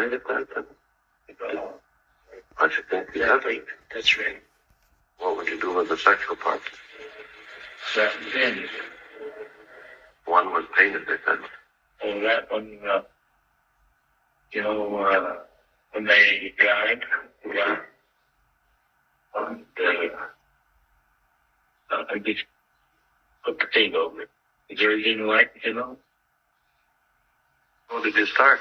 trying at that then? I should think you have. That's right. What would you do with the sexual part? That then. One was painted, they said. Oh, that one, when they died, I just put the thing over it. The jury didn't like it, How did you start?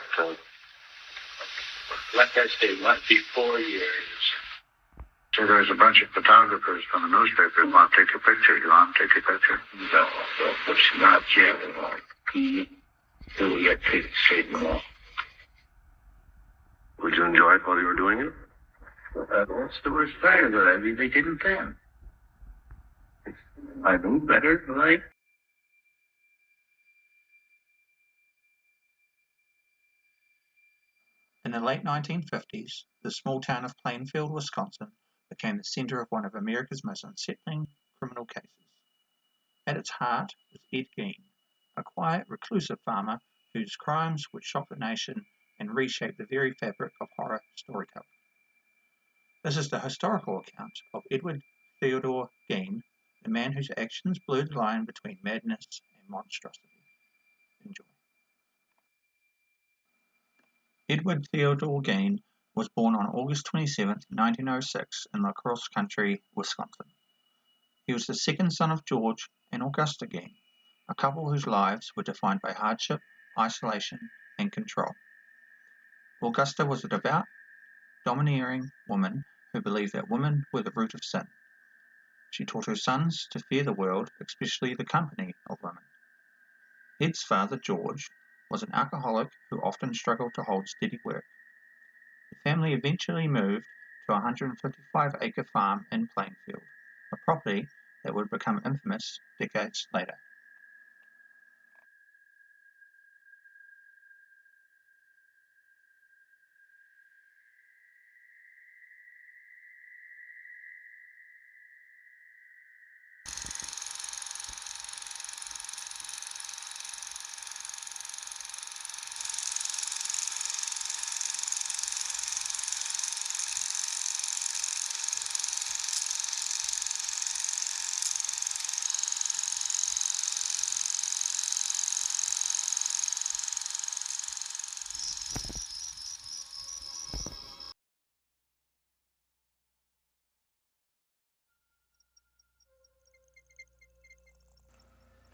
Like I say, not before years. So there's a bunch of photographers from the newspapers want to take a picture. You want to take a picture? No, it's not yet. So we got to straighten them off. Would you enjoy it while you were doing it? What's the worst part of it? I mean, they didn't then. I knew better, like. In the late 1950s, the small town of Plainfield, Wisconsin, became the center of one of America's most unsettling criminal cases. At its heart was Ed Gein, a quiet, reclusive farmer whose crimes would shock the nation and reshape the very fabric of horror storytelling. This is the historical account of Edward Theodore Gein, the man whose actions blurred the line between madness and monstrosity. Enjoy. Edward Theodore Gein was born on August 27, 1906 in La Crosse Country, Wisconsin. He was the second son of George and Augusta Gein, a couple whose lives were defined by hardship, isolation, and control. Augusta was a devout, domineering woman who believed that women were the root of sin. She taught her sons to fear the world, especially the company of women. Ed's father, George, was an alcoholic who often struggled to hold steady work. The family eventually moved to a 155-acre farm in Plainfield, a property that would become infamous decades later.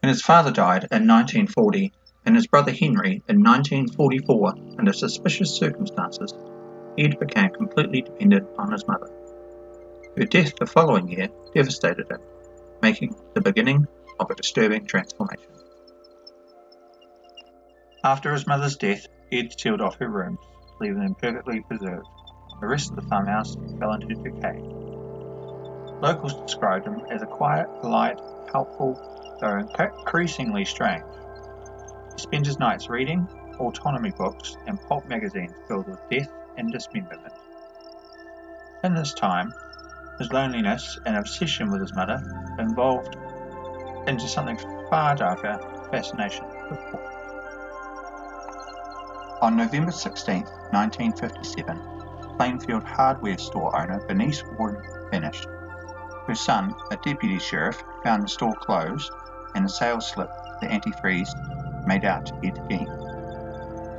When his father died in 1940 and his brother Henry in 1944 under suspicious circumstances, Ed became completely dependent on his mother. Her death the following year devastated him, making the beginning of a disturbing transformation. After his mother's death, Ed sealed off her rooms, leaving them perfectly preserved. The rest of the farmhouse fell into decay. Locals described him as a quiet, polite, helpful, though increasingly strange. He spent his nights reading autonomy books and pulp magazines filled with death and dismemberment. In this time, his loneliness and obsession with his mother evolved into something far darker, fascination with portraits. On November 16, 1957, Plainfield hardware store owner Bernice Warden vanished. Her son, a deputy sheriff, found the store closed and a sales slip, the antifreeze, made out to Ed Gein.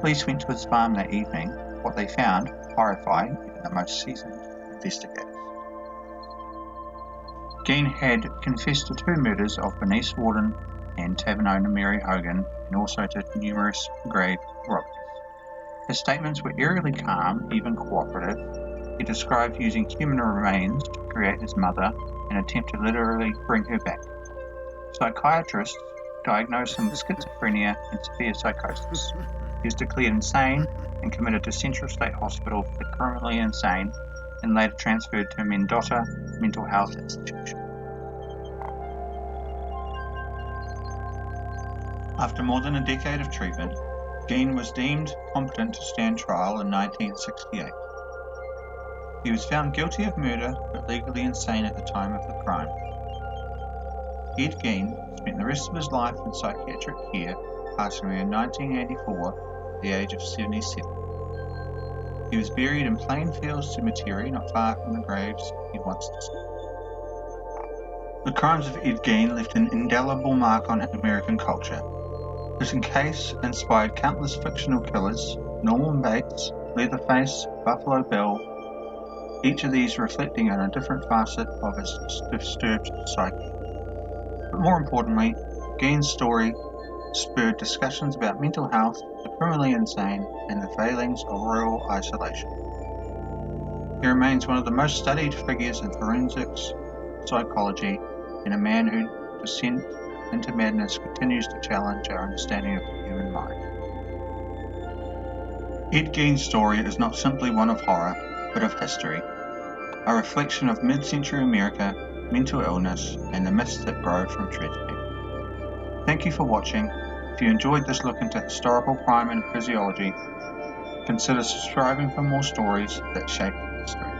Police went to his farm that evening. What they found horrified even the most seasoned investigators. Gein had confessed to 2 murders of Bernice Warden and tavern owner Mary Hogan, and also to numerous grave robberies. His statements were eerily calm, even cooperative. He described using human remains to create his mother and attempt to literally bring her back. Psychiatrists diagnosed him with schizophrenia and severe psychosis. He was declared insane and committed to Central State Hospital for the criminally insane and later transferred to Mendota Mental Health Institution. After more than a decade of treatment, Gein was deemed competent to stand trial in 1968. He was found guilty of murder but legally insane at the time of the crime. Ed Gein spent the rest of his life in psychiatric care, passing away in 1984 at the age of 77. He was buried in Plainfield Cemetery, not far from the graves he once discovered. The crimes of Ed Gein left an indelible mark on American culture. His case inspired countless fictional killers: Norman Bates, Leatherface, Buffalo Bill, each of these reflecting on a different facet of his disturbed psyche. But more importantly, Gein's story spurred discussions about mental health, the criminally insane, and the failings of rural isolation. He remains one of the most studied figures in forensics psychology, and a man whose descent into madness continues to challenge our understanding of the human mind. Ed Gein's story is not simply one of horror, but of history, a reflection of mid-century America, mental illness, and the myths that grow from tragedy. Thank you for watching. If you enjoyed this look into historical crime and physiology, consider subscribing for more stories that shaped history.